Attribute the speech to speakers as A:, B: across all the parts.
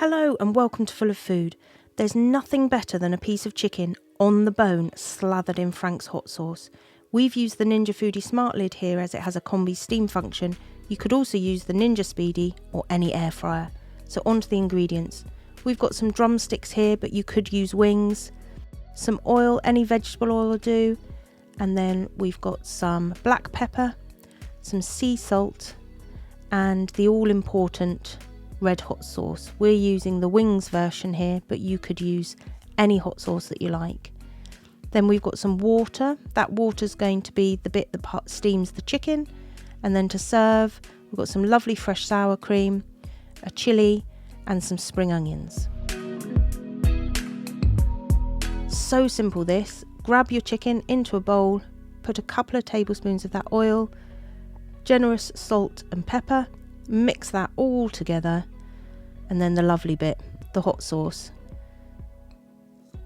A: Hello and welcome to Full of Food. There's nothing better than a piece of chicken on the bone slathered in Frank's hot sauce. We've used the Ninja Foodi Smartliid here as it has a Combi-Steam function. You could also use the Ninja Speedi or any air fryer. So on to the ingredients. We've got some drumsticks here, but you could use wings. Some oil, any vegetable oil will do. And then we've got some black pepper, some sea salt, and the all-important red hot sauce. We're using the wings version here, but you could use any hot sauce that you like. Then we've got some water. That water's going to be the bit that steams the chicken. And then to serve, we've got some lovely fresh sour cream, a chilli, and some spring onions. So simple this. Grab your chicken into a bowl, put a couple of tablespoons of that oil, generous salt and pepper, mix that all together, and then the lovely bit, the hot sauce.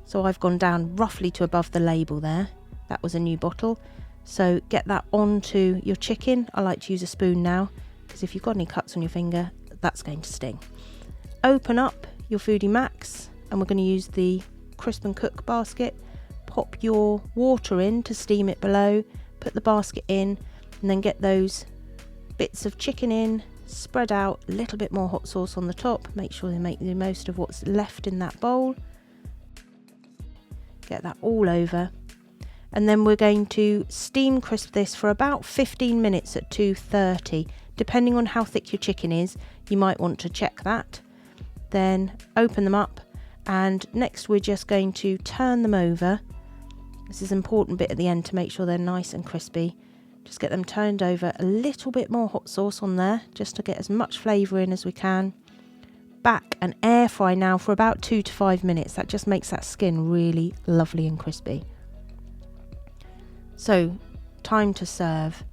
A: So I've gone down roughly to above the label there. That was a new bottle. So get that onto your chicken. I like to use a spoon now, because if you've got any cuts on your finger, that's going to sting. Open up your Foodi Max, and we're going to use the crisp and cook basket. Pop your water in to steam it below, put the basket in, and then get those bits of chicken in, spread out, a little bit more hot sauce on the top. Make sure they make the most of what's left in that bowl. Get that all over. And then we're going to steam crisp this for about 15 minutes at 230. Depending on how thick your chicken is, you might want to check that. Then open them up, and next we're just going to turn them over. This is an important bit at the end to make sure they're nice and crispy. Just get them turned over, a little bit more hot sauce on there, just to get as much flavour in as we can. Back and air fry now for about 2 to 5 minutes. That just makes that skin really lovely and crispy. So, time to serve.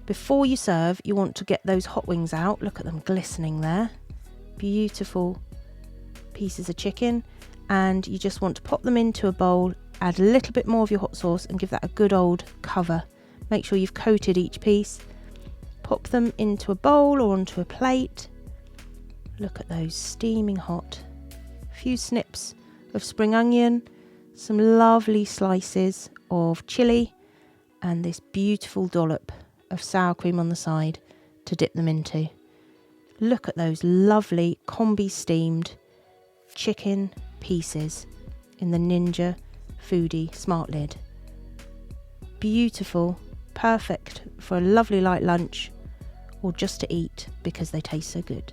A: Before you serve, you want to get those hot wings out. Look at them glistening there. Beautiful pieces of chicken. And you just want to pop them into a bowl, add a little bit more of your hot sauce and give that a good old cover. Make sure you've coated each piece. Pop them into a bowl or onto a plate. Look at those, steaming hot. A few snips of spring onion, some lovely slices of chilli, and this beautiful dollop of sour cream on the side to dip them into. Look at those lovely combi-steamed chicken pieces in the Ninja Foodi Smartliid. Beautiful, perfect for a lovely light lunch or just to eat because they taste so good.